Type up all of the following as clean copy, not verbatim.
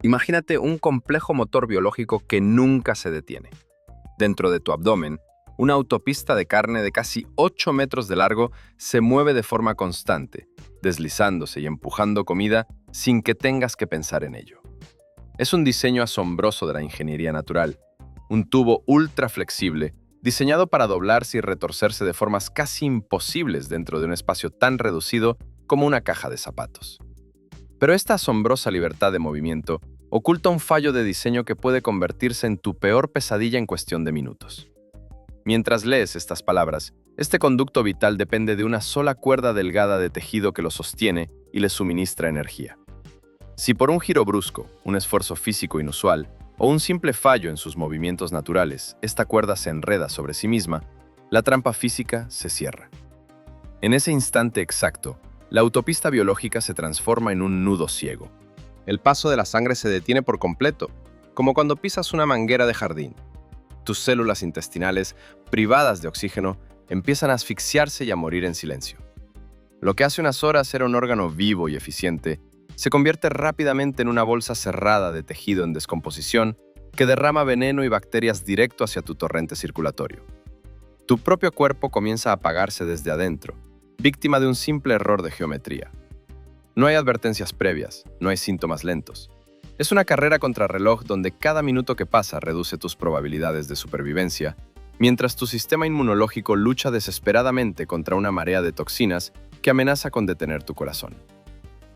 Imagínate un complejo motor biológico que nunca se detiene. Dentro de tu abdomen, una autopista de carne de casi 8 metros de largo se mueve de forma constante, deslizándose y empujando comida sin que tengas que pensar en ello. Es un diseño asombroso de la ingeniería natural, un tubo ultra flexible, diseñado para doblarse y retorcerse de formas casi imposibles dentro de un espacio tan reducido como una caja de zapatos. Pero esta asombrosa libertad de movimiento oculta un fallo de diseño que puede convertirse en tu peor pesadilla en cuestión de minutos. Mientras lees estas palabras, este conducto vital depende de una sola cuerda delgada de tejido que lo sostiene y le suministra energía. Si por un giro brusco, un esfuerzo físico inusual o un simple fallo en sus movimientos naturales, esta cuerda se enreda sobre sí misma, la trampa física se cierra. En ese instante exacto, la autopista biológica se transforma en un nudo ciego. El paso de la sangre se detiene por completo, como cuando pisas una manguera de jardín. Tus células intestinales, privadas de oxígeno, empiezan a asfixiarse y a morir en silencio. Lo que hace unas horas era un órgano vivo y eficiente, se convierte rápidamente en una bolsa cerrada de tejido en descomposición que derrama veneno y bacterias directo hacia tu torrente circulatorio. Tu propio cuerpo comienza a apagarse desde adentro, víctima de un simple error de geometría. No hay advertencias previas, no hay síntomas lentos. Es una carrera contrarreloj donde cada minuto que pasa reduce tus probabilidades de supervivencia, mientras tu sistema inmunológico lucha desesperadamente contra una marea de toxinas que amenaza con detener tu corazón.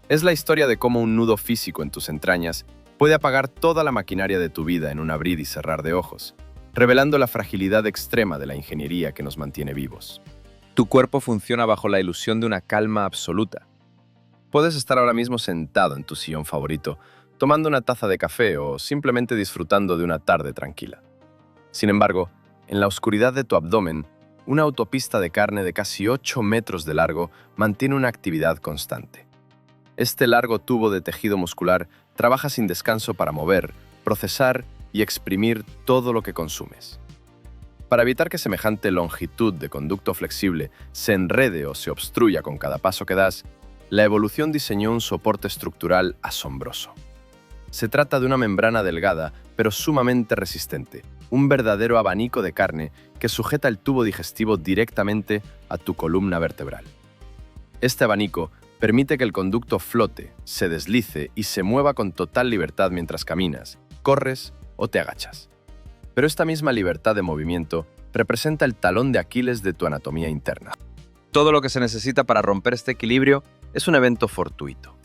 Es la historia de cómo un nudo físico en tus entrañas puede apagar toda la maquinaria de tu vida en un abrir y cerrar de ojos, revelando la fragilidad extrema de la ingeniería que nos mantiene vivos. Tu cuerpo funciona bajo la ilusión de una calma absoluta. Puedes estar ahora mismo sentado en tu sillón favorito, tomando una taza de café o simplemente disfrutando de una tarde tranquila. Sin embargo, en la oscuridad de tu abdomen, una autopista de carne de casi 8 metros de largo mantiene una actividad constante. Este largo tubo de tejido muscular trabaja sin descanso para mover, procesar y exprimir todo lo que consumes. Para evitar que semejante longitud de conducto flexible se enrede o se obstruya con cada paso que das, la evolución diseñó un soporte estructural asombroso. Se trata de una membrana delgada, pero sumamente resistente, un verdadero abanico de carne que sujeta el tubo digestivo directamente a tu columna vertebral. Este abanico permite que el conducto flote, se deslice y se mueva con total libertad mientras caminas, corres o te agachas. Pero esta misma libertad de movimiento representa el talón de Aquiles de tu anatomía interna. Todo lo que se necesita para romper este equilibrio es un evento fortuito,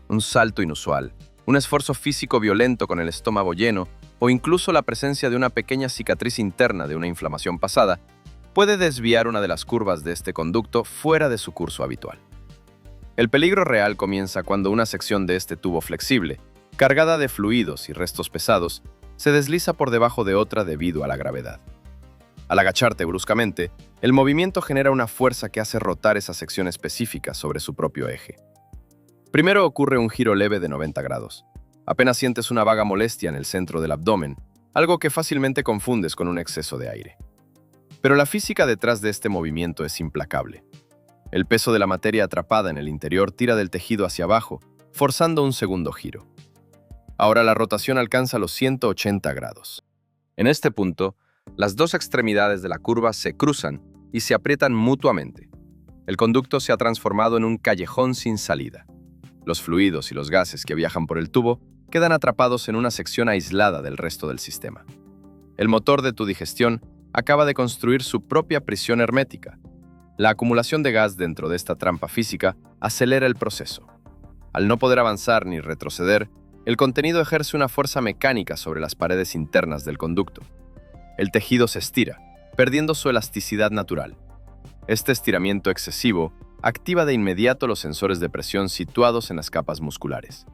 un salto inusual, un esfuerzo físico violento con el estómago lleno o incluso la presencia de una pequeña cicatriz interna de una inflamación pasada puede desviar una de las curvas de este conducto fuera de su curso habitual. El peligro real comienza cuando una sección de este tubo flexible, cargada de fluidos y restos pesados, se desliza por debajo de otra debido a la gravedad. Al agacharte bruscamente, el movimiento genera una fuerza que hace rotar esa sección específica sobre su propio eje. Primero ocurre un giro leve de 90 grados. Apenas sientes una vaga molestia en el centro del abdomen, algo que fácilmente confundes con un exceso de aire. Pero la física detrás de este movimiento es implacable. El peso de la materia atrapada en el interior tira del tejido hacia abajo, forzando un segundo giro. Ahora la rotación alcanza los 180 grados. En este punto, las dos extremidades de la curva se cruzan y se aprietan mutuamente. El conducto se ha transformado en un callejón sin salida. Los fluidos y los gases que viajan por el tubo quedan atrapados en una sección aislada del resto del sistema. El motor de tu digestión acaba de construir su propia prisión hermética. La acumulación de gas dentro de esta trampa física acelera el proceso. Al no poder avanzar ni retroceder, el contenido ejerce una fuerza mecánica sobre las paredes internas del conducto. El tejido se estira, perdiendo su elasticidad natural. Este estiramiento excesivo activa de inmediato los sensores de presión situados en las capas musculares.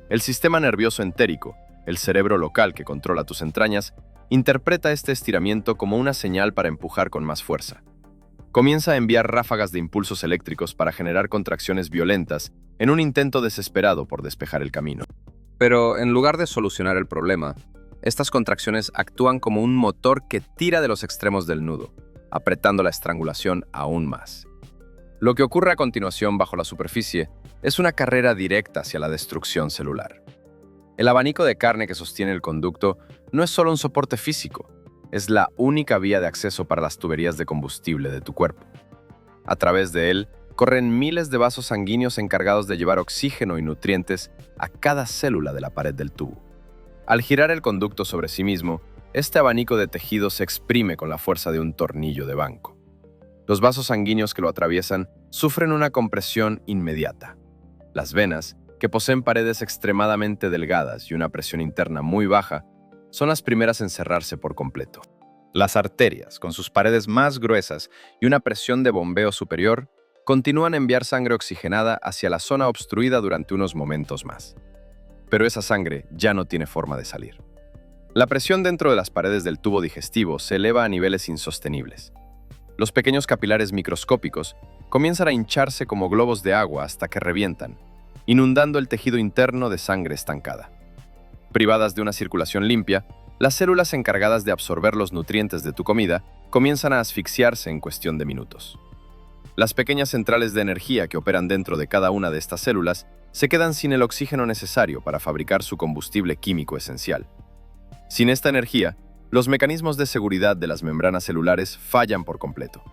El sistema nervioso entérico, el cerebro local que controla tus entrañas, interpreta este estiramiento como una señal para empujar con más fuerza. Comienza a enviar ráfagas de impulsos eléctricos para generar contracciones violentas en un intento desesperado por despejar el camino. Pero en lugar de solucionar el problema, estas contracciones actúan como un motor que tira de los extremos del nudo, apretando la estrangulación aún más. Lo que ocurre a continuación bajo la superficie es una carrera directa hacia la destrucción celular. El abanico de carne que sostiene el conducto no es solo un soporte físico, es la única vía de acceso para las tuberías de combustible de tu cuerpo. A través de él corren miles de vasos sanguíneos encargados de llevar oxígeno y nutrientes a cada célula de la pared del tubo. Al girar el conducto sobre sí mismo, este abanico de tejido se exprime con la fuerza de un tornillo de banco. Los vasos sanguíneos que lo atraviesan sufren una compresión inmediata. Las venas, que poseen paredes extremadamente delgadas y una presión interna muy baja, son las primeras en cerrarse por completo. Las arterias, con sus paredes más gruesas y una presión de bombeo superior, continúan a enviar sangre oxigenada hacia la zona obstruida durante unos momentos más. Pero esa sangre ya no tiene forma de salir. La presión dentro de las paredes del tubo digestivo se eleva a niveles insostenibles. Los pequeños capilares microscópicos comienzan a hincharse como globos de agua hasta que revientan, inundando el tejido interno de sangre estancada. Privadas de una circulación limpia, las células encargadas de absorber los nutrientes de tu comida comienzan a asfixiarse en cuestión de minutos. Las pequeñas centrales de energía que operan dentro de cada una de estas células se quedan sin el oxígeno necesario para fabricar su combustible químico esencial. Sin esta energía, los mecanismos de seguridad de las membranas celulares fallan por completo.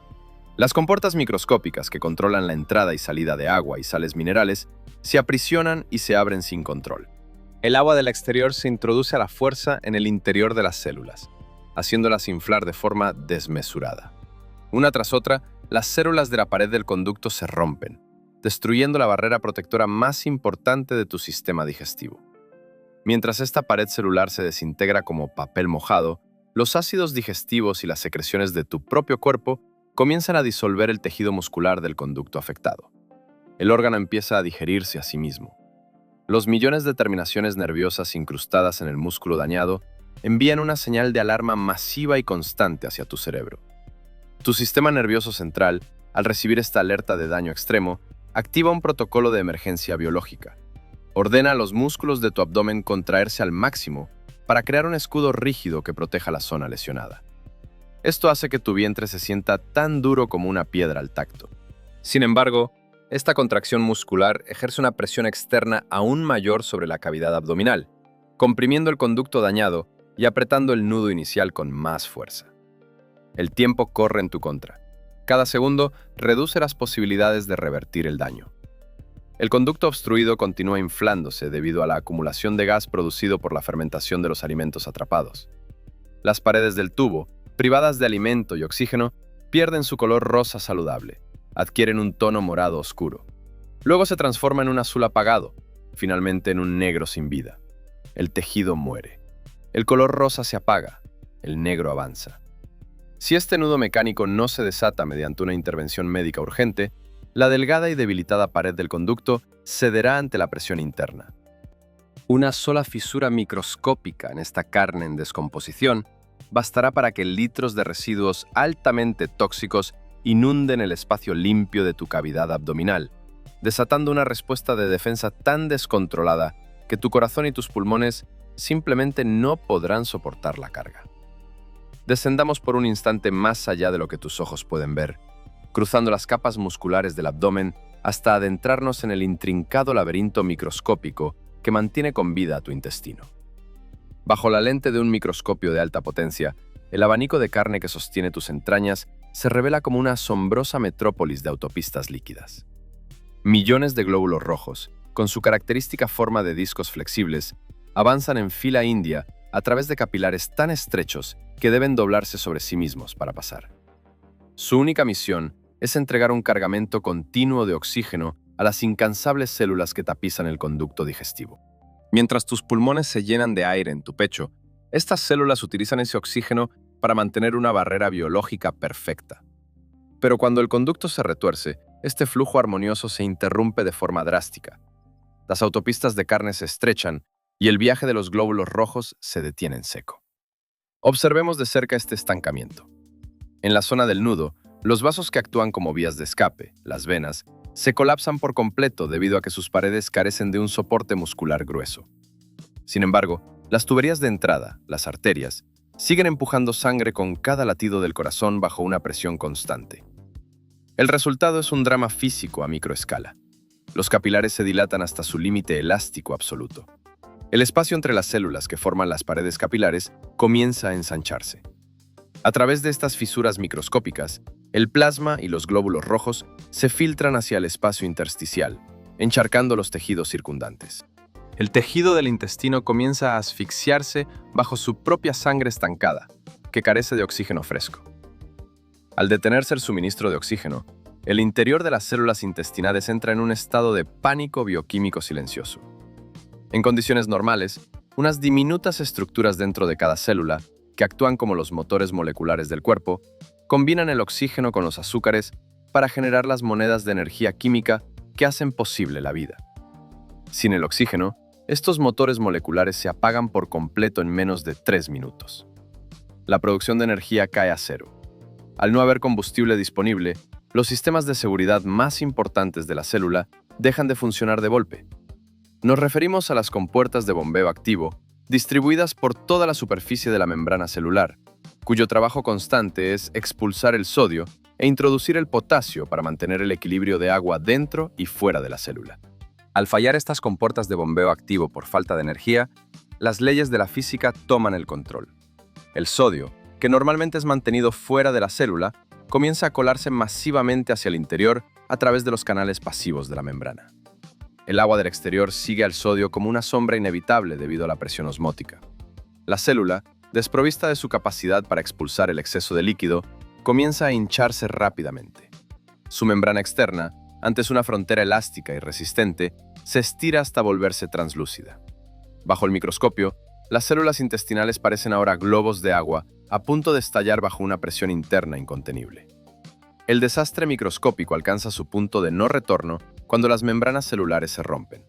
Las compuertas microscópicas que controlan la entrada y salida de agua y sales minerales se aprisionan y se abren sin control. El agua del exterior se introduce a la fuerza en el interior de las células, haciéndolas inflar de forma desmesurada. Una tras otra, las células de la pared del conducto se rompen, destruyendo la barrera protectora más importante de tu sistema digestivo. Mientras esta pared celular se desintegra como papel mojado, los ácidos digestivos y las secreciones de tu propio cuerpo comienzan a disolver el tejido muscular del conducto afectado. El órgano empieza a digerirse a sí mismo. Los millones de terminaciones nerviosas incrustadas en el músculo dañado envían una señal de alarma masiva y constante hacia tu cerebro. Tu sistema nervioso central, al recibir esta alerta de daño extremo, activa un protocolo de emergencia biológica. Ordena a los músculos de tu abdomen contraerse al máximo para crear un escudo rígido que proteja la zona lesionada. Esto hace que tu vientre se sienta tan duro como una piedra al tacto. Sin embargo, esta contracción muscular ejerce una presión externa aún mayor sobre la cavidad abdominal, comprimiendo el conducto dañado y apretando el nudo inicial con más fuerza. El tiempo corre en tu contra. Cada segundo reduce las posibilidades de revertir el daño. El conducto obstruido continúa inflándose debido a la acumulación de gas producido por la fermentación de los alimentos atrapados. Las paredes del tubo, privadas de alimento y oxígeno, pierden su color rosa saludable, adquieren un tono morado oscuro. Luego se transforma en un azul apagado, finalmente en un negro sin vida. El tejido muere. El color rosa se apaga, el negro avanza. Si este nudo mecánico no se desata mediante una intervención médica urgente, la delgada y debilitada pared del conducto cederá ante la presión interna. Una sola fisura microscópica en esta carne en descomposición bastará para que litros de residuos altamente tóxicos inunden el espacio limpio de tu cavidad abdominal, desatando una respuesta de defensa tan descontrolada que tu corazón y tus pulmones simplemente no podrán soportar la carga. Descendamos por un instante más allá de lo que tus ojos pueden ver, cruzando las capas musculares del abdomen hasta adentrarnos en el intrincado laberinto microscópico que mantiene con vida a tu intestino. Bajo la lente de un microscopio de alta potencia, el abanico de carne que sostiene tus entrañas se revela como una asombrosa metrópolis de autopistas líquidas. Millones de glóbulos rojos, con su característica forma de discos flexibles, avanzan en fila india a través de capilares tan estrechos que deben doblarse sobre sí mismos para pasar. Su única misión es entregar un cargamento continuo de oxígeno a las incansables células que tapizan el conducto digestivo. Mientras tus pulmones se llenan de aire en tu pecho, estas células utilizan ese oxígeno para mantener una barrera biológica perfecta. Pero cuando el conducto se retuerce, este flujo armonioso se interrumpe de forma drástica. Las autopistas de carne se estrechan y el viaje de los glóbulos rojos se detiene en seco. Observemos de cerca este estancamiento. En la zona del nudo, los vasos que actúan como vías de escape, las venas, se colapsan por completo debido a que sus paredes carecen de un soporte muscular grueso. Sin embargo, las tuberías de entrada, las arterias, siguen empujando sangre con cada latido del corazón bajo una presión constante. El resultado es un drama físico a microescala. Los capilares se dilatan hasta su límite elástico absoluto. El espacio entre las células que forman las paredes capilares comienza a ensancharse. A través de estas fisuras microscópicas, el plasma y los glóbulos rojos se filtran hacia el espacio intersticial, encharcando los tejidos circundantes. El tejido del intestino comienza a asfixiarse bajo su propia sangre estancada, que carece de oxígeno fresco. Al detenerse el suministro de oxígeno, el interior de las células intestinales entra en un estado de pánico bioquímico silencioso. En condiciones normales, unas diminutas estructuras dentro de cada célula, que actúan como los motores moleculares del cuerpo, combinan el oxígeno con los azúcares para generar las monedas de energía química que hacen posible la vida. Sin el oxígeno, estos motores moleculares se apagan por completo en menos de 3 minutos. La producción de energía cae a cero. Al no haber combustible disponible, los sistemas de seguridad más importantes de la célula dejan de funcionar de golpe. Nos referimos a las compuertas de bombeo activo, distribuidas por toda la superficie de la membrana celular, cuyo trabajo constante es expulsar el sodio e introducir el potasio para mantener el equilibrio de agua dentro y fuera de la célula. Al fallar estas compuertas de bombeo activo por falta de energía, las leyes de la física toman el control. El sodio, que normalmente es mantenido fuera de la célula, comienza a colarse masivamente hacia el interior a través de los canales pasivos de la membrana. El agua del exterior sigue al sodio como una sombra inevitable debido a la presión osmótica. La célula, desprovista de su capacidad para expulsar el exceso de líquido, comienza a hincharse rápidamente. Su membrana externa, antes una frontera elástica y resistente, se estira hasta volverse translúcida. Bajo el microscopio, las células intestinales parecen ahora globos de agua a punto de estallar bajo una presión interna incontenible. El desastre microscópico alcanza su punto de no retorno cuando las membranas celulares se rompen.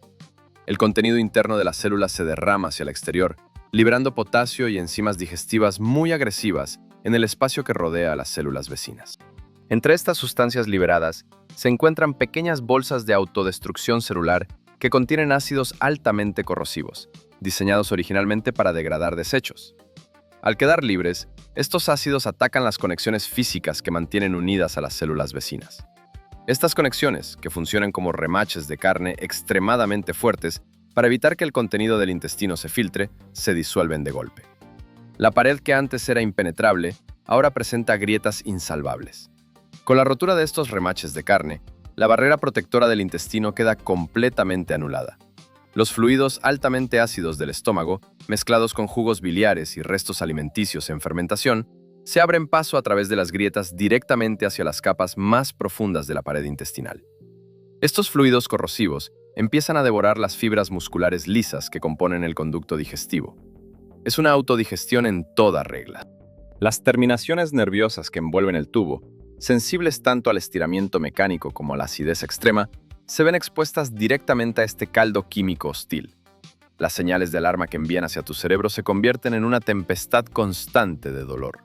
El contenido interno de las células se derrama hacia el exterior, liberando potasio y enzimas digestivas muy agresivas en el espacio que rodea a las células vecinas. Entre estas sustancias liberadas se encuentran pequeñas bolsas de autodestrucción celular que contienen ácidos altamente corrosivos, diseñados originalmente para degradar desechos. Al quedar libres, estos ácidos atacan las conexiones físicas que mantienen unidas a las células vecinas. Estas conexiones, que funcionan como remaches de carne extremadamente fuertes para evitar que el contenido del intestino se filtre, se disuelven de golpe. La pared que antes era impenetrable, ahora presenta grietas insalvables. Con la rotura de estos remaches de carne, la barrera protectora del intestino queda completamente anulada. Los fluidos altamente ácidos del estómago, mezclados con jugos biliares y restos alimenticios en fermentación, se abren paso a través de las grietas directamente hacia las capas más profundas de la pared intestinal. Estos fluidos corrosivos empiezan a devorar las fibras musculares lisas que componen el conducto digestivo. Es una autodigestión en toda regla. Las terminaciones nerviosas que envuelven el tubo, sensibles tanto al estiramiento mecánico como a la acidez extrema, se ven expuestas directamente a este caldo químico hostil. Las señales de alarma que envían hacia tu cerebro se convierten en una tempestad constante de dolor.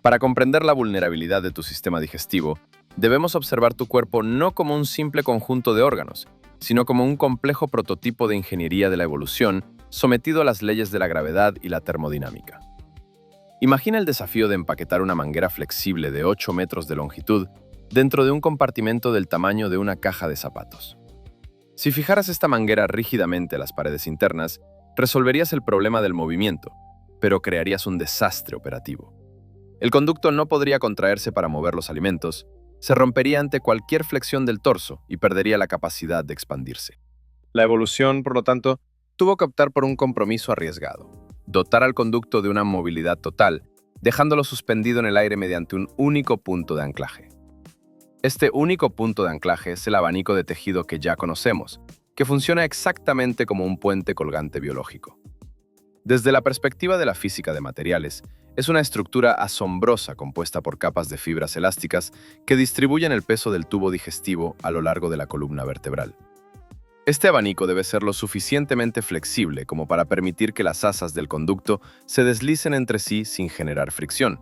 Para comprender la vulnerabilidad de tu sistema digestivo, debemos observar tu cuerpo no como un simple conjunto de órganos, sino como un complejo prototipo de ingeniería de la evolución sometido a las leyes de la gravedad y la termodinámica. Imagina el desafío de empaquetar una manguera flexible de 8 metros de longitud dentro de un compartimento del tamaño de una caja de zapatos. Si fijaras esta manguera rígidamente a las paredes internas, resolverías el problema del movimiento, pero crearías un desastre operativo. El conducto no podría contraerse para mover los alimentos, se rompería ante cualquier flexión del torso y perdería la capacidad de expandirse. La evolución, por lo tanto, tuvo que optar por un compromiso arriesgado: dotar al conducto de una movilidad total, dejándolo suspendido en el aire mediante un único punto de anclaje. Este único punto de anclaje es el abanico de tejido que ya conocemos, que funciona exactamente como un puente colgante biológico. Desde la perspectiva de la física de materiales, es una estructura asombrosa compuesta por capas de fibras elásticas que distribuyen el peso del tubo digestivo a lo largo de la columna vertebral. Este abanico debe ser lo suficientemente flexible como para permitir que las asas del conducto se deslicen entre sí sin generar fricción,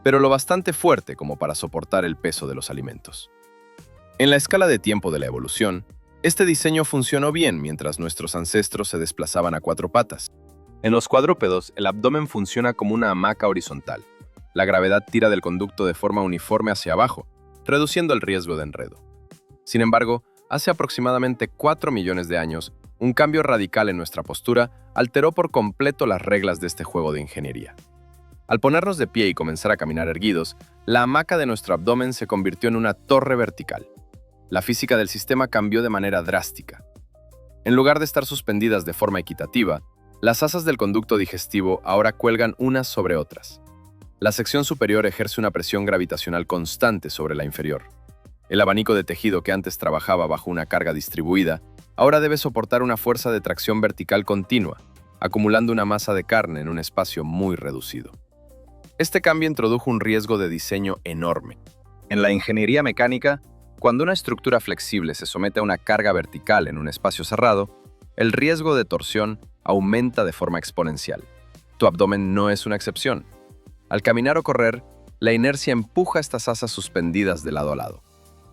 pero lo bastante fuerte como para soportar el peso de los alimentos. En la escala de tiempo de la evolución, este diseño funcionó bien mientras nuestros ancestros se desplazaban a 4 patas. En los cuadrúpedos, el abdomen funciona como una hamaca horizontal. La gravedad tira del conducto de forma uniforme hacia abajo, reduciendo el riesgo de enredo. Sin embargo, hace aproximadamente 4 millones de años, Un cambio radical en nuestra postura alteró por completo las reglas de este juego de ingeniería. Al ponernos de pie y comenzar a caminar erguidos, la hamaca de nuestro abdomen se convirtió en una torre vertical. La física del sistema cambió de manera drástica. En lugar de estar suspendidas de forma equitativa, las asas del conducto digestivo ahora cuelgan unas sobre otras. La sección superior ejerce una presión gravitacional constante sobre la inferior. El abanico de tejido que antes trabajaba bajo una carga distribuida, ahora debe soportar una fuerza de tracción vertical continua, acumulando una masa de carne en un espacio muy reducido. Este cambio introdujo un riesgo de diseño enorme. En la ingeniería mecánica, cuando una estructura flexible se somete a una carga vertical en un espacio cerrado, el riesgo de torsión aumenta de forma exponencial. Tu abdomen no es una excepción. Al caminar o correr, la inercia empuja estas asas suspendidas de lado a lado.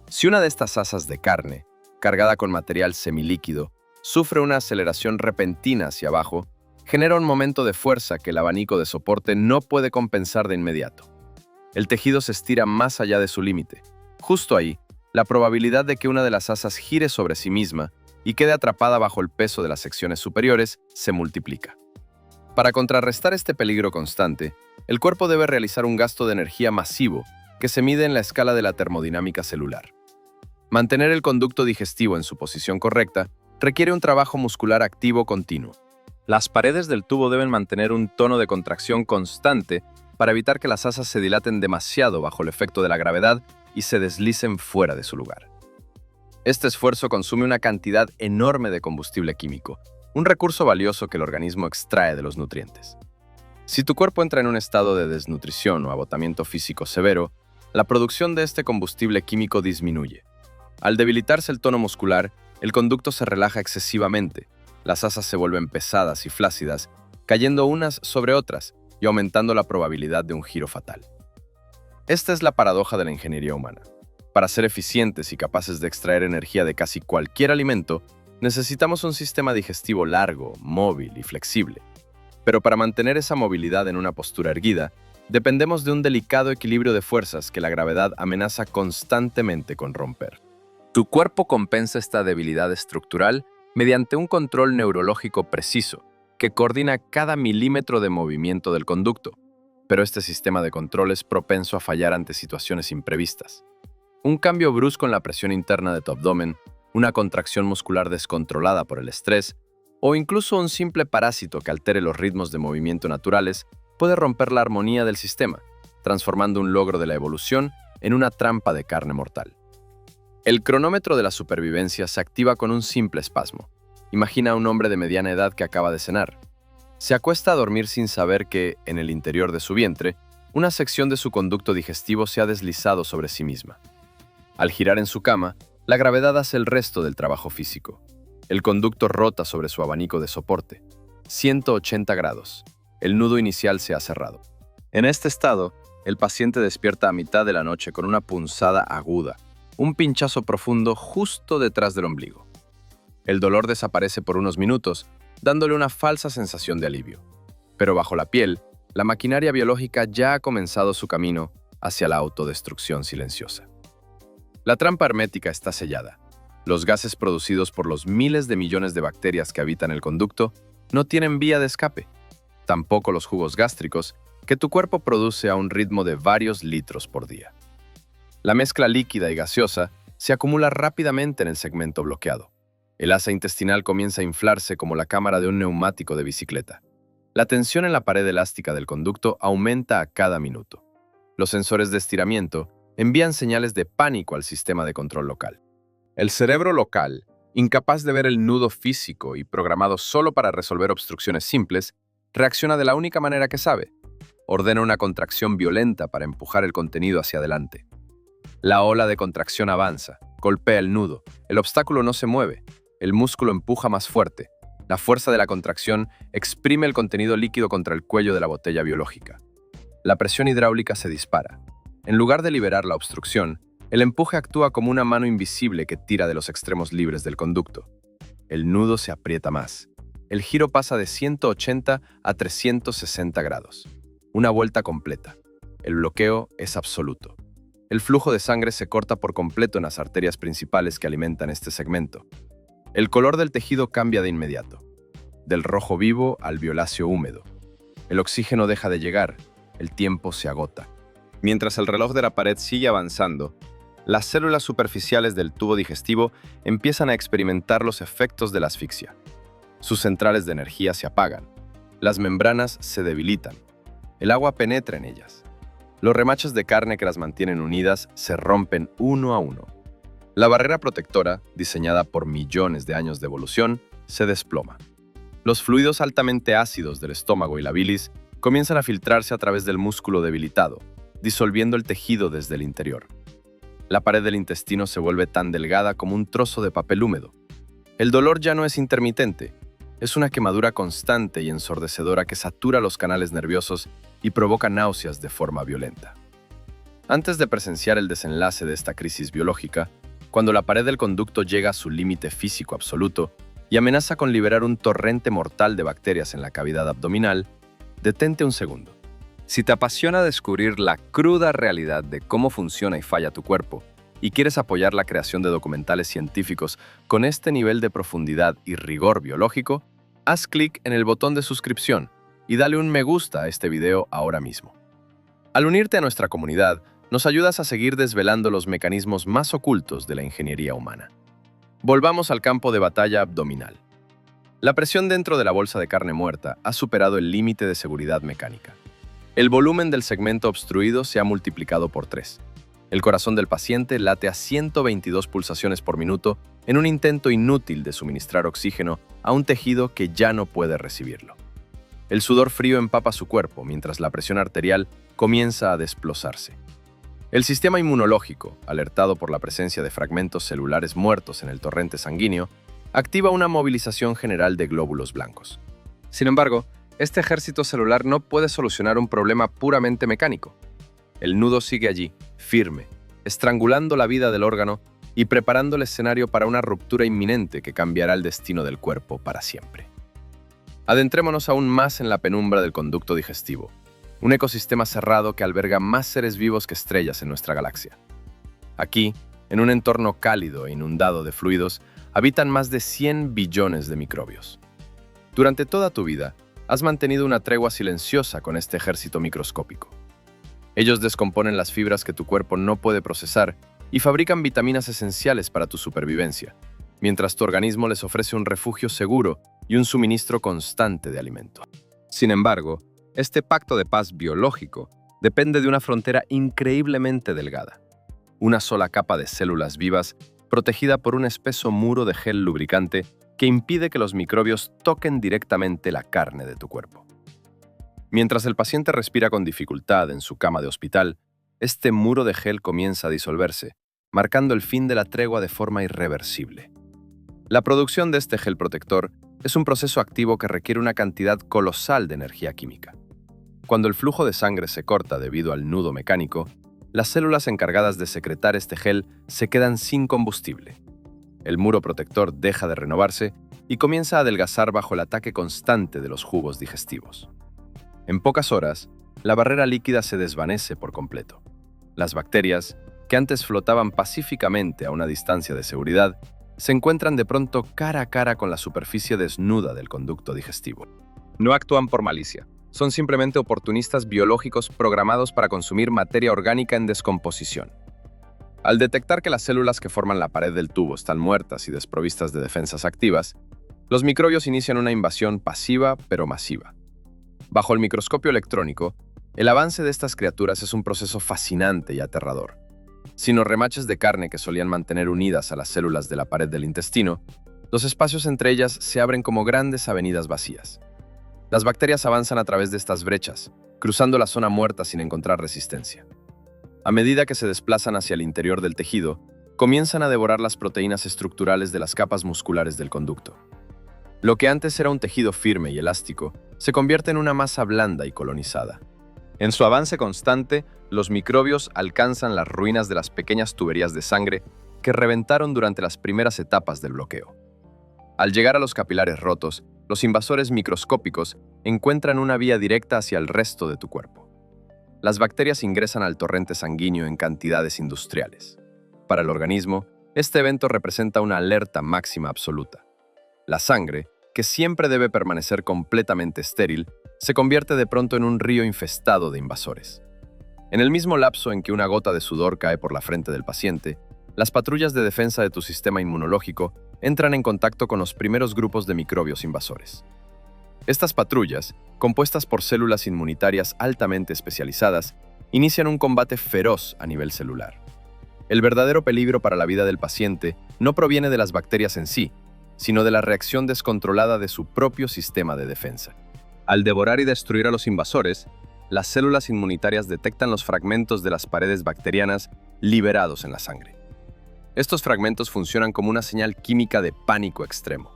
Si una de estas asas de carne, cargada con material semilíquido, sufre una aceleración repentina hacia abajo, genera un momento de fuerza que el abanico de soporte no puede compensar de inmediato. El tejido se estira más allá de su límite. Justo ahí, la probabilidad de que una de las asas gire sobre sí misma y quede atrapada bajo el peso de las secciones superiores se multiplica. Para contrarrestar este peligro constante, el cuerpo debe realizar un gasto de energía masivo que se mide en la escala de la termodinámica celular. Mantener el conducto digestivo en su posición correcta requiere un trabajo muscular activo continuo. Las paredes del tubo deben mantener un tono de contracción constante para evitar que las asas se dilaten demasiado bajo el efecto de la gravedad y se deslicen fuera de su lugar. Este esfuerzo consume una cantidad enorme de combustible químico, un recurso valioso que el organismo extrae de los nutrientes. Si tu cuerpo entra en un estado de desnutrición o agotamiento físico severo, la producción de este combustible químico disminuye. Al debilitarse el tono muscular, el conducto se relaja excesivamente, las asas se vuelven pesadas y flácidas, cayendo unas sobre otras y aumentando la probabilidad de un giro fatal. Esta es la paradoja de la ingeniería humana. Para ser eficientes y capaces de extraer energía de casi cualquier alimento, necesitamos un sistema digestivo largo, móvil y flexible. Pero para mantener esa movilidad en una postura erguida, dependemos de un delicado equilibrio de fuerzas que la gravedad amenaza constantemente con romper. Tu cuerpo compensa esta debilidad estructural mediante un control neurológico preciso que coordina cada milímetro de movimiento del conducto, pero este sistema de control es propenso a fallar ante situaciones imprevistas. Un cambio brusco en la presión interna de tu abdomen, una contracción muscular descontrolada por el estrés, o incluso un simple parásito que altere los ritmos de movimiento naturales puede romper la armonía del sistema, transformando un logro de la evolución en una trampa de carne mortal. El cronómetro de la supervivencia se activa con un simple espasmo. Imagina a un hombre de mediana edad que acaba de cenar. Se acuesta a dormir sin saber que, en el interior de su vientre, una sección de su conducto digestivo se ha deslizado sobre sí misma. Al girar en su cama, la gravedad hace el resto del trabajo físico. El conducto rota sobre su abanico de soporte. 180 grados. El nudo inicial se ha cerrado. En este estado, el paciente despierta a mitad de la noche con una punzada aguda, un pinchazo profundo justo detrás del ombligo. El dolor desaparece por unos minutos, dándole una falsa sensación de alivio. Pero bajo la piel, la maquinaria biológica ya ha comenzado su camino hacia la autodestrucción silenciosa. La trampa hermética está sellada. Los gases producidos por los miles de millones de bacterias que habitan el conducto no tienen vía de escape. Tampoco los jugos gástricos, que tu cuerpo produce a un ritmo de varios litros por día. La mezcla líquida y gaseosa se acumula rápidamente en el segmento bloqueado. El asa intestinal comienza a inflarse como la cámara de un neumático de bicicleta. La tensión en la pared elástica del conducto aumenta a cada minuto. Los sensores de estiramiento envían señales de pánico al sistema de control local. El cerebro local, incapaz de ver el nudo físico y programado solo para resolver obstrucciones simples, reacciona de la única manera que sabe. Ordena una contracción violenta para empujar el contenido hacia adelante. La ola de contracción avanza, golpea el nudo, el obstáculo no se mueve, el músculo empuja más fuerte. La fuerza de la contracción exprime el contenido líquido contra el cuello de la botella biológica. La presión hidráulica se dispara. En lugar de liberar la obstrucción, el empuje actúa como una mano invisible que tira de los extremos libres del conducto. El nudo se aprieta más. El giro pasa de 180 a 360 grados. Una vuelta completa. El bloqueo es absoluto. El flujo de sangre se corta por completo en las arterias principales que alimentan este segmento. El color del tejido cambia de inmediato, del rojo vivo al violáceo húmedo. El oxígeno deja de llegar, el tiempo se agota. Mientras el reloj de la pared sigue avanzando, las células superficiales del tubo digestivo empiezan a experimentar los efectos de la asfixia. Sus centrales de energía se apagan, las membranas se debilitan, el agua penetra en ellas. Los remaches de carne que las mantienen unidas se rompen uno a uno. La barrera protectora, diseñada por millones de años de evolución, se desploma. Los fluidos altamente ácidos del estómago y la bilis comienzan a filtrarse a través del músculo debilitado, disolviendo el tejido desde el interior. La pared del intestino se vuelve tan delgada como un trozo de papel húmedo. El dolor ya no es intermitente, es una quemadura constante y ensordecedora que satura los canales nerviosos y provoca náuseas de forma violenta. Antes de presenciar el desenlace de esta crisis biológica, cuando la pared del conducto llega a su límite físico absoluto y amenaza con liberar un torrente mortal de bacterias en la cavidad abdominal, detente un segundo. Si te apasiona descubrir la cruda realidad de cómo funciona y falla tu cuerpo, y quieres apoyar la creación de documentales científicos con este nivel de profundidad y rigor biológico, haz clic en el botón de suscripción y dale un me gusta a este video ahora mismo. Al unirte a nuestra comunidad, nos ayudas a seguir desvelando los mecanismos más ocultos de la ingeniería humana. Volvamos al campo de batalla abdominal. La presión dentro de la bolsa de carne muerta ha superado el límite de seguridad mecánica. El volumen del segmento obstruido se ha multiplicado por 3. El corazón del paciente late a 122 pulsaciones por minuto en un intento inútil de suministrar oxígeno a un tejido que ya no puede recibirlo. El sudor frío empapa su cuerpo mientras la presión arterial comienza a desplazarse. El sistema inmunológico, alertado por la presencia de fragmentos celulares muertos en el torrente sanguíneo, activa una movilización general de glóbulos blancos. Sin embargo, este ejército celular no puede solucionar un problema puramente mecánico. El nudo sigue allí, firme, estrangulando la vida del órgano y preparando el escenario para una ruptura inminente que cambiará el destino del cuerpo para siempre. Adentrémonos aún más en la penumbra del conducto digestivo, un ecosistema cerrado que alberga más seres vivos que estrellas en nuestra galaxia. Aquí, en un entorno cálido e inundado de fluidos, habitan más de 100 billones de microbios. Durante toda tu vida, has mantenido una tregua silenciosa con este ejército microscópico. Ellos descomponen las fibras que tu cuerpo no puede procesar y fabrican vitaminas esenciales para tu supervivencia, mientras tu organismo les ofrece un refugio seguro y un suministro constante de alimento. Sin embargo, este pacto de paz biológico depende de una frontera increíblemente delgada. Una sola capa de células vivas protegida por un espeso muro de gel lubricante que impide que los microbios toquen directamente la carne de tu cuerpo. Mientras el paciente respira con dificultad en su cama de hospital, este muro de gel comienza a disolverse, marcando el fin de la tregua de forma irreversible. La producción de este gel protector es un proceso activo que requiere una cantidad colosal de energía química. Cuando el flujo de sangre se corta debido al nudo mecánico, las células encargadas de secretar este gel se quedan sin combustible. El muro protector deja de renovarse y comienza a adelgazar bajo el ataque constante de los jugos digestivos. En pocas horas, la barrera líquida se desvanece por completo. Las bacterias, que antes flotaban pacíficamente a una distancia de seguridad, se encuentran de pronto cara a cara con la superficie desnuda del conducto digestivo. No actúan por malicia. Son simplemente oportunistas biológicos programados para consumir materia orgánica en descomposición. Al detectar que las células que forman la pared del tubo están muertas y desprovistas de defensas activas, los microbios inician una invasión pasiva pero masiva. Bajo el microscopio electrónico, el avance de estas criaturas es un proceso fascinante y aterrador. Sin los remaches de carne que solían mantener unidas a las células de la pared del intestino, los espacios entre ellas se abren como grandes avenidas vacías. Las bacterias avanzan a través de estas brechas, cruzando la zona muerta sin encontrar resistencia. A medida que se desplazan hacia el interior del tejido, comienzan a devorar las proteínas estructurales de las capas musculares del conducto. Lo que antes era un tejido firme y elástico, se convierte en una masa blanda y colonizada. En su avance constante, los microbios alcanzan las ruinas de las pequeñas tuberías de sangre que reventaron durante las primeras etapas del bloqueo. Al llegar a los capilares rotos, los invasores microscópicos encuentran una vía directa hacia el resto de tu cuerpo. Las bacterias ingresan al torrente sanguíneo en cantidades industriales. Para el organismo, Este evento representa una alerta máxima absoluta. La sangre, que siempre debe permanecer completamente estéril, se convierte de pronto en un río infestado de invasores. En el mismo lapso en que una gota de sudor cae por la frente del paciente, las patrullas de defensa de tu sistema inmunológico entran en contacto con los primeros grupos de microbios invasores. Estas patrullas, compuestas por células inmunitarias altamente especializadas, inician un combate feroz a nivel celular. El verdadero peligro para la vida del paciente no proviene de las bacterias en sí, sino de la reacción descontrolada de su propio sistema de defensa. Al devorar y destruir a los invasores, las células inmunitarias detectan los fragmentos de las paredes bacterianas liberados en la sangre. Estos fragmentos funcionan como una señal química de pánico extremo.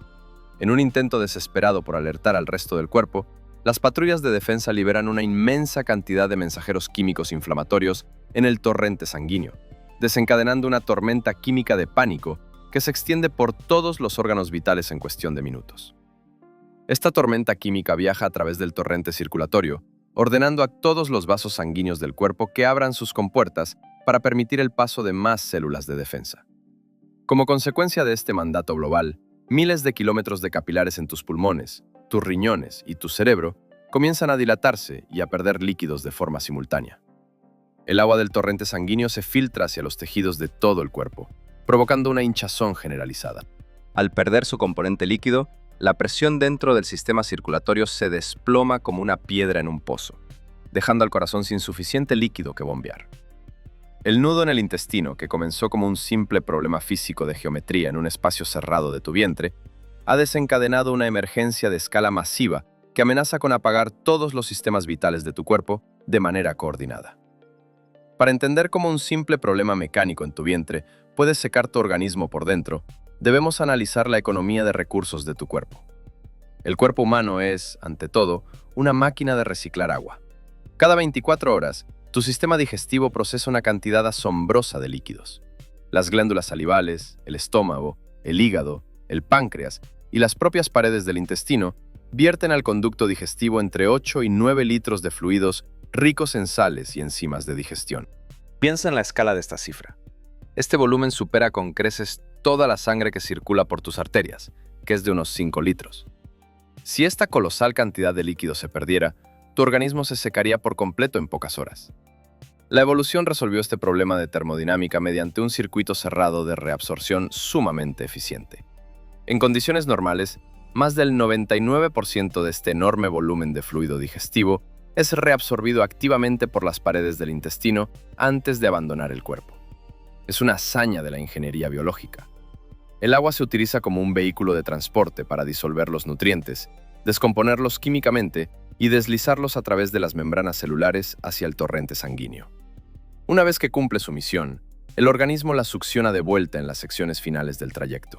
En un intento desesperado por alertar al resto del cuerpo, las patrullas de defensa liberan una inmensa cantidad de mensajeros químicos inflamatorios en el torrente sanguíneo, desencadenando una tormenta química de pánico que se extiende por todos los órganos vitales en cuestión de minutos. Esta tormenta química viaja a través del torrente circulatorio, ordenando a todos los vasos sanguíneos del cuerpo que abran sus compuertas para permitir el paso de más células de defensa. Como consecuencia de este mandato global, miles de kilómetros de capilares en tus pulmones, tus riñones y tu cerebro comienzan a dilatarse y a perder líquidos de forma simultánea. El agua del torrente sanguíneo se filtra hacia los tejidos de todo el cuerpo, provocando una hinchazón generalizada. Al perder su componente líquido, la presión dentro del sistema circulatorio se desploma como una piedra en un pozo, dejando al corazón sin suficiente líquido que bombear. El nudo en el intestino, que comenzó como un simple problema físico de geometría en un espacio cerrado de tu vientre, ha desencadenado una emergencia de escala masiva que amenaza con apagar todos los sistemas vitales de tu cuerpo de manera coordinada. Para entender cómo un simple problema mecánico en tu vientre puede secar tu organismo por dentro, debemos analizar la economía de recursos de tu cuerpo. El cuerpo humano es, ante todo, una máquina de reciclar agua. Cada 24 horas, tu sistema digestivo procesa una cantidad asombrosa de líquidos. Las glándulas salivales, el estómago, el hígado, el páncreas y las propias paredes del intestino vierten al conducto digestivo entre 8 y 9 litros de fluidos ricos en sales y enzimas de digestión. Piensa en la escala de esta cifra. Este volumen supera con creces toda la sangre que circula por tus arterias, que es de unos 5 litros. Si esta colosal cantidad de líquido se perdiera, tu organismo se secaría por completo en pocas horas. La evolución resolvió este problema de termodinámica mediante un circuito cerrado de reabsorción sumamente eficiente. En condiciones normales, más del 99% de este enorme volumen de fluido digestivo es reabsorbido activamente por las paredes del intestino antes de abandonar el cuerpo. Es una hazaña de la ingeniería biológica. El agua se utiliza como un vehículo de transporte para disolver los nutrientes, descomponerlos químicamente y deslizarlos a través de las membranas celulares hacia el torrente sanguíneo. Una vez que cumple su misión, el organismo la succiona de vuelta en las secciones finales del trayecto.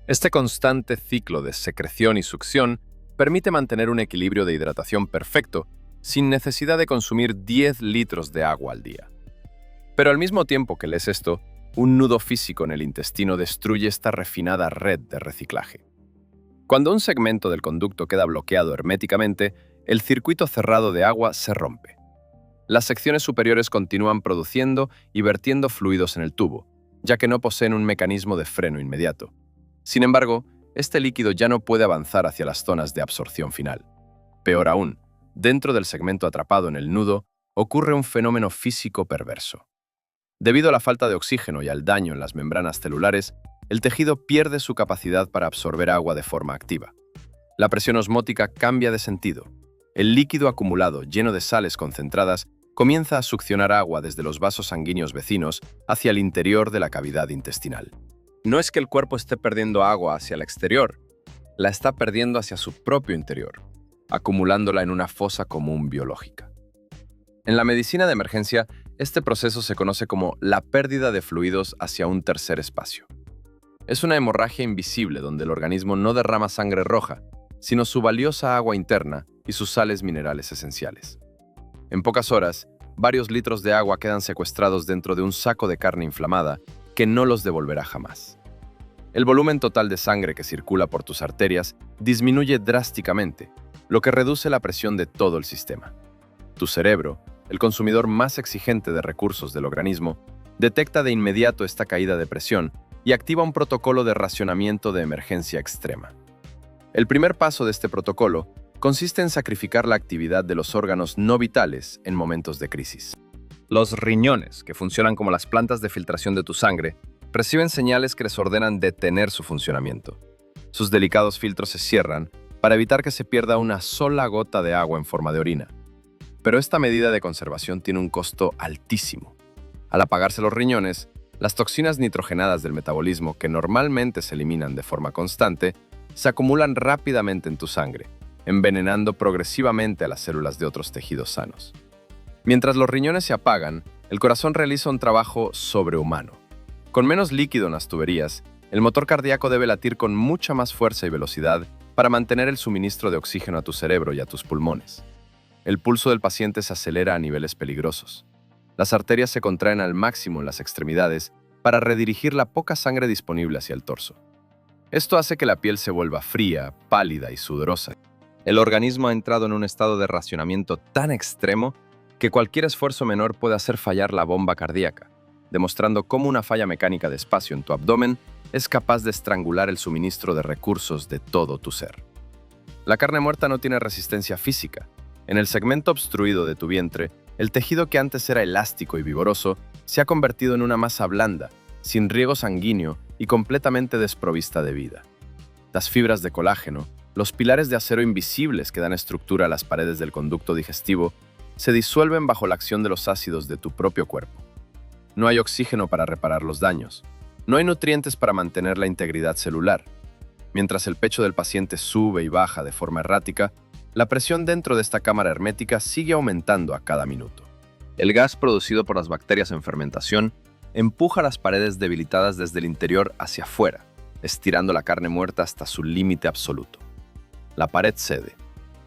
Este constante ciclo de secreción y succión permite mantener un equilibrio de hidratación perfecto sin necesidad de consumir 10 litros de agua al día. Pero al mismo tiempo que lees esto, un nudo físico en el intestino destruye esta refinada red de reciclaje. Cuando un segmento del conducto queda bloqueado herméticamente, el circuito cerrado de agua se rompe. Las secciones superiores continúan produciendo y vertiendo fluidos en el tubo, ya que no poseen un mecanismo de freno inmediato. Sin embargo, este líquido ya no puede avanzar hacia las zonas de absorción final. Peor aún, dentro del segmento atrapado en el nudo, ocurre un fenómeno físico perverso. Debido a la falta de oxígeno y al daño en las membranas celulares, el tejido pierde su capacidad para absorber agua de forma activa. La presión osmótica cambia de sentido. El líquido acumulado, lleno de sales concentradas, comienza a succionar agua desde los vasos sanguíneos vecinos hacia el interior de la cavidad intestinal. No es que el cuerpo esté perdiendo agua hacia el exterior, la está perdiendo hacia su propio interior, acumulándola en una fosa común biológica. En la medicina de emergencia, este proceso se conoce como la pérdida de fluidos hacia un tercer espacio. Es una hemorragia invisible donde el organismo no derrama sangre roja, sino su valiosa agua interna y sus sales minerales esenciales. En pocas horas, varios litros de agua quedan secuestrados dentro de un saco de carne inflamada que no los devolverá jamás. El volumen total de sangre que circula por tus arterias disminuye drásticamente, lo que reduce la presión de todo el sistema. Tu cerebro, el consumidor más exigente de recursos del organismo, detecta de inmediato esta caída de presión y activa un protocolo de racionamiento de emergencia extrema. El primer paso de este protocolo consiste en sacrificar la actividad de los órganos no vitales en momentos de crisis. Los riñones, que funcionan como las plantas de filtración de tu sangre, reciben señales que les ordenan detener su funcionamiento. Sus delicados filtros se cierran para evitar que se pierda una sola gota de agua en forma de orina. Pero esta medida de conservación tiene un costo altísimo. Al apagarse los riñones, las toxinas nitrogenadas del metabolismo, que normalmente se eliminan de forma constante, se acumulan rápidamente en tu sangre, envenenando progresivamente a las células de otros tejidos sanos. Mientras los riñones se apagan, el corazón realiza un trabajo sobrehumano. Con menos líquido en las tuberías, el motor cardíaco debe latir con mucha más fuerza y velocidad para mantener el suministro de oxígeno a tu cerebro y a tus pulmones. El pulso del paciente se acelera a niveles peligrosos. Las arterias se contraen al máximo en las extremidades para redirigir la poca sangre disponible hacia el torso. Esto hace que la piel se vuelva fría, pálida y sudorosa. El organismo ha entrado en un estado de racionamiento tan extremo que cualquier esfuerzo menor puede hacer fallar la bomba cardíaca, demostrando cómo una falla mecánica de espacio en tu abdomen es capaz de estrangular el suministro de recursos de todo tu ser. La carne muerta no tiene resistencia física. En el segmento obstruido de tu vientre, el tejido que antes era elástico y vigoroso se ha convertido en una masa blanda, sin riego sanguíneo y completamente desprovista de vida. Las fibras de colágeno, los pilares de acero invisibles que dan estructura a las paredes del conducto digestivo, se disuelven bajo la acción de los ácidos de tu propio cuerpo. No hay oxígeno para reparar los daños. No hay nutrientes para mantener la integridad celular. Mientras el pecho del paciente sube y baja de forma errática, la presión dentro de esta cámara hermética sigue aumentando a cada minuto. El gas producido por las bacterias en fermentación empuja las paredes debilitadas desde el interior hacia afuera, estirando la carne muerta hasta su límite absoluto. La pared cede.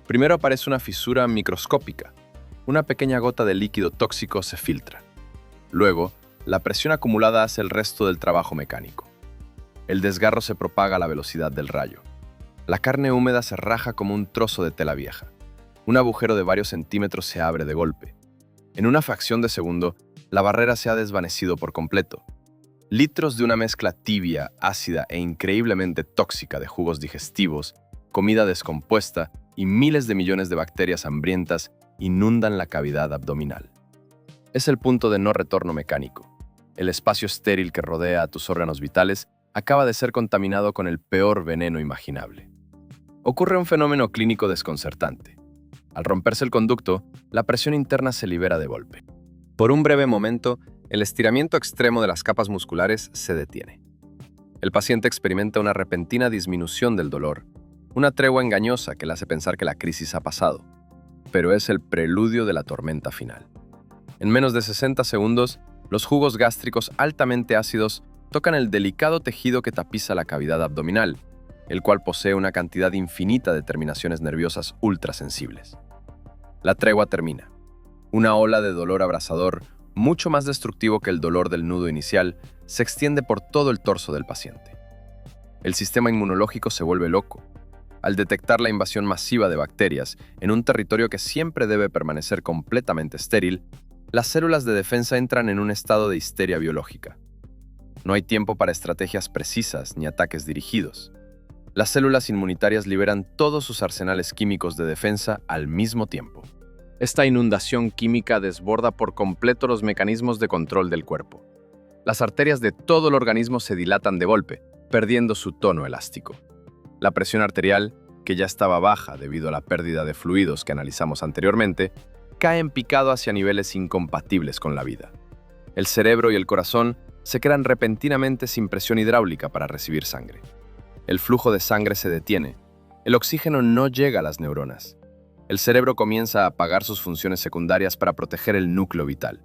Primero aparece una fisura microscópica. Una pequeña gota de líquido tóxico se filtra. Luego, la presión acumulada hace el resto del trabajo mecánico. El desgarro se propaga a la velocidad del rayo. La carne húmeda se raja como un trozo de tela vieja. Un agujero de varios centímetros se abre de golpe. En una fracción de segundo, la barrera se ha desvanecido por completo. Litros de una mezcla tibia, ácida e increíblemente tóxica de jugos digestivos, comida descompuesta y miles de millones de bacterias hambrientas inundan la cavidad abdominal. Es el punto de no retorno mecánico. El espacio estéril que rodea a tus órganos vitales acaba de ser contaminado con el peor veneno imaginable. Ocurre un fenómeno clínico desconcertante. Al romperse el conducto, la presión interna se libera de golpe. Por un breve momento, el estiramiento extremo de las capas musculares se detiene. El paciente experimenta una repentina disminución del dolor, una tregua engañosa que le hace pensar que la crisis ha pasado, pero es el preludio de la tormenta final. En menos de 60 segundos, los jugos gástricos altamente ácidos tocan el delicado tejido que tapiza la cavidad abdominal, el cual posee una cantidad infinita de terminaciones nerviosas ultrasensibles. La tregua termina. Una ola de dolor abrasador, mucho más destructivo que el dolor del nudo inicial, se extiende por todo el torso del paciente. El sistema inmunológico se vuelve loco. Al detectar la invasión masiva de bacterias en un territorio que siempre debe permanecer completamente estéril, las células de defensa entran en un estado de histeria biológica. No hay tiempo para estrategias precisas ni ataques dirigidos. Las células inmunitarias liberan todos sus arsenales químicos de defensa al mismo tiempo. Esta inundación química desborda por completo los mecanismos de control del cuerpo. Las arterias de todo el organismo se dilatan de golpe, perdiendo su tono elástico. La presión arterial, que ya estaba baja debido a la pérdida de fluidos que analizamos anteriormente, cae en picado hacia niveles incompatibles con la vida. El cerebro y el corazón se quedan repentinamente sin presión hidráulica para recibir sangre. El flujo de sangre se detiene. El oxígeno no llega a las neuronas. El cerebro comienza a apagar sus funciones secundarias para proteger el núcleo vital.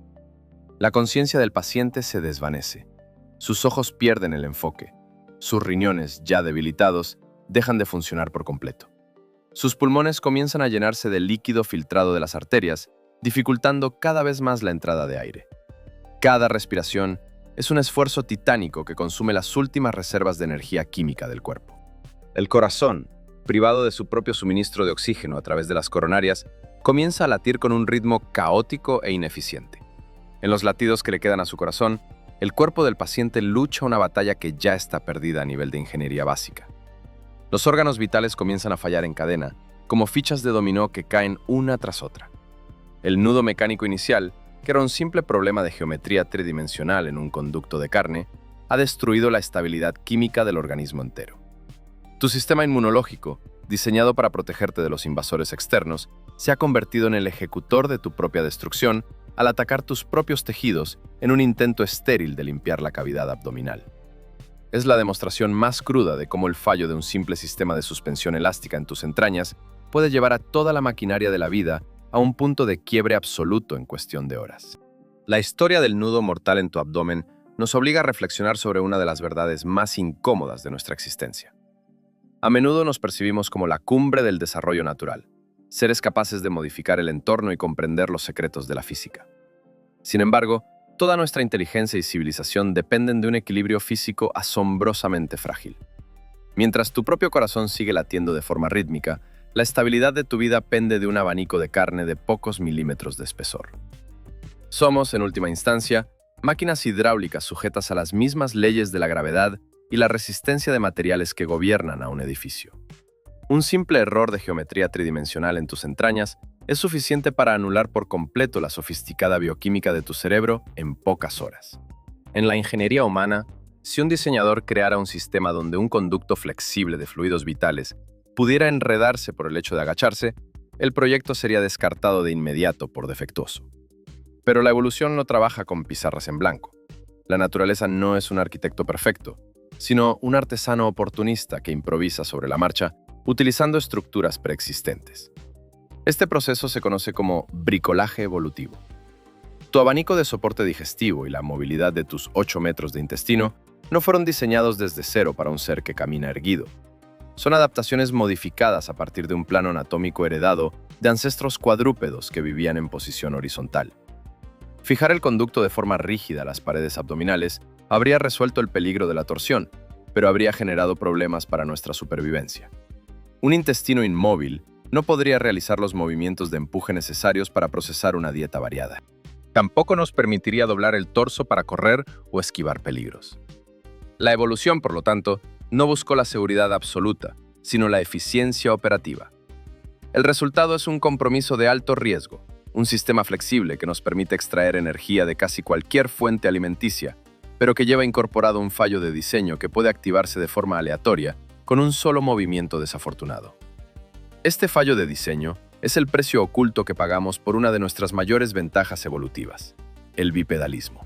La conciencia del paciente se desvanece. Sus ojos pierden el enfoque. Sus riñones, ya debilitados, dejan de funcionar por completo. Sus pulmones comienzan a llenarse de líquido filtrado de las arterias, dificultando cada vez más la entrada de aire. Cada respiración es un esfuerzo titánico que consume las últimas reservas de energía química del cuerpo. El corazón, privado de su propio suministro de oxígeno a través de las coronarias, comienza a latir con un ritmo caótico e ineficiente. En los latidos que le quedan a su corazón, el cuerpo del paciente lucha una batalla que ya está perdida a nivel de ingeniería básica. Los órganos vitales comienzan a fallar en cadena, como fichas de dominó que caen una tras otra. El nudo mecánico inicial, que era un simple problema de geometría tridimensional en un conducto de carne, ha destruido la estabilidad química del organismo entero. Tu sistema inmunológico, diseñado para protegerte de los invasores externos, se ha convertido en el ejecutor de tu propia destrucción al atacar tus propios tejidos en un intento estéril de limpiar la cavidad abdominal. Es la demostración más cruda de cómo el fallo de un simple sistema de suspensión elástica en tus entrañas puede llevar a toda la maquinaria de la vida a un punto de quiebre absoluto en cuestión de horas. La historia del nudo mortal en tu abdomen nos obliga a reflexionar sobre una de las verdades más incómodas de nuestra existencia. A menudo nos percibimos como la cumbre del desarrollo natural, seres capaces de modificar el entorno y comprender los secretos de la física. Sin embargo, toda nuestra inteligencia y civilización dependen de un equilibrio físico asombrosamente frágil. Mientras tu propio corazón sigue latiendo de forma rítmica, la estabilidad de tu vida pende de un abanico de carne de pocos milímetros de espesor. Somos, en última instancia, máquinas hidráulicas sujetas a las mismas leyes de la gravedad y la resistencia de materiales que gobiernan a un edificio. Un simple error de geometría tridimensional en tus entrañas es suficiente para anular por completo la sofisticada bioquímica de tu cerebro en pocas horas. En la ingeniería humana, si un diseñador creara un sistema donde un conducto flexible de fluidos vitales pudiera enredarse por el hecho de agacharse, el proyecto sería descartado de inmediato por defectuoso. Pero la evolución no trabaja con pizarras en blanco. La naturaleza no es un arquitecto perfecto, sino un artesano oportunista que improvisa sobre la marcha utilizando estructuras preexistentes. Este proceso se conoce como bricolaje evolutivo. Tu abanico de soporte digestivo y la movilidad de tus 8 metros de intestino no fueron diseñados desde cero para un ser que camina erguido. Son adaptaciones modificadas a partir de un plano anatómico heredado de ancestros cuadrúpedos que vivían en posición horizontal. Fijar el conducto de forma rígida a las paredes abdominales habría resuelto el peligro de la torsión, pero habría generado problemas para nuestra supervivencia. Un intestino inmóvil no podría realizar los movimientos de empuje necesarios para procesar una dieta variada. Tampoco nos permitiría doblar el torso para correr o esquivar peligros. La evolución, por lo tanto, no buscó la seguridad absoluta, sino la eficiencia operativa. El resultado es un compromiso de alto riesgo, un sistema flexible que nos permite extraer energía de casi cualquier fuente alimenticia, pero que lleva incorporado un fallo de diseño que puede activarse de forma aleatoria con un solo movimiento desafortunado. Este fallo de diseño es el precio oculto que pagamos por una de nuestras mayores ventajas evolutivas, el bipedalismo.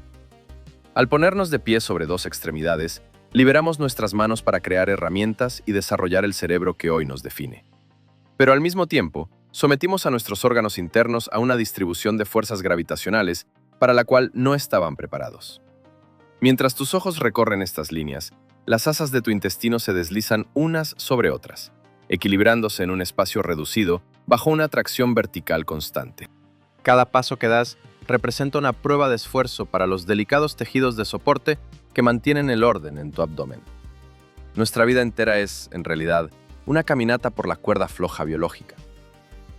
Al ponernos de pie sobre dos extremidades, liberamos nuestras manos para crear herramientas y desarrollar el cerebro que hoy nos define. Pero al mismo tiempo, sometimos a nuestros órganos internos a una distribución de fuerzas gravitacionales para la cual no estaban preparados. Mientras tus ojos recorren estas líneas, las asas de tu intestino se deslizan unas sobre otras, equilibrándose en un espacio reducido bajo una tracción vertical constante. Cada paso que das representa una prueba de esfuerzo para los delicados tejidos de soporte que mantienen el orden en tu abdomen. Nuestra vida entera es, en realidad, una caminata por la cuerda floja biológica.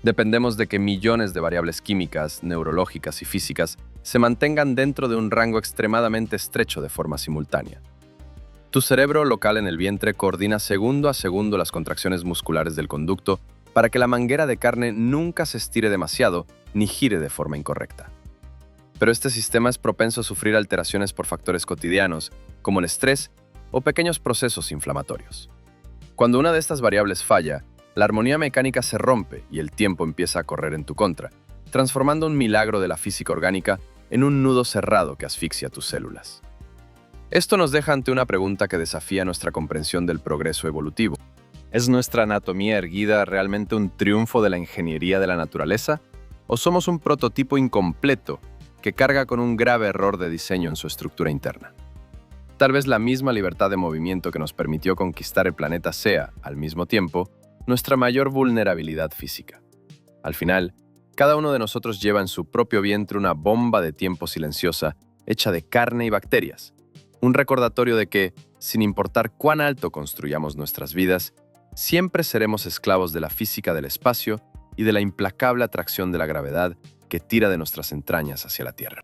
Dependemos de que millones de variables químicas, neurológicas y físicas se mantengan dentro de un rango extremadamente estrecho de forma simultánea. Tu cerebro local en el vientre coordina segundo a segundo las contracciones musculares del conducto para que la manguera de carne nunca se estire demasiado ni gire de forma incorrecta. Pero este sistema es propenso a sufrir alteraciones por factores cotidianos, como el estrés o pequeños procesos inflamatorios. Cuando una de estas variables falla, la armonía mecánica se rompe y el tiempo empieza a correr en tu contra, transformando un milagro de la física orgánica en un nudo cerrado que asfixia tus células. Esto nos deja ante una pregunta que desafía nuestra comprensión del progreso evolutivo. ¿Es nuestra anatomía erguida realmente un triunfo de la ingeniería de la naturaleza? ¿O somos un prototipo incompleto que carga con un grave error de diseño en su estructura interna? Tal vez la misma libertad de movimiento que nos permitió conquistar el planeta sea, al mismo tiempo, nuestra mayor vulnerabilidad física. Al final, cada uno de nosotros lleva en su propio vientre una bomba de tiempo silenciosa hecha de carne y bacterias. Un recordatorio de que, sin importar cuán alto construyamos nuestras vidas, siempre seremos esclavos de la física del espacio y de la implacable atracción de la gravedad que tira de nuestras entrañas hacia la Tierra.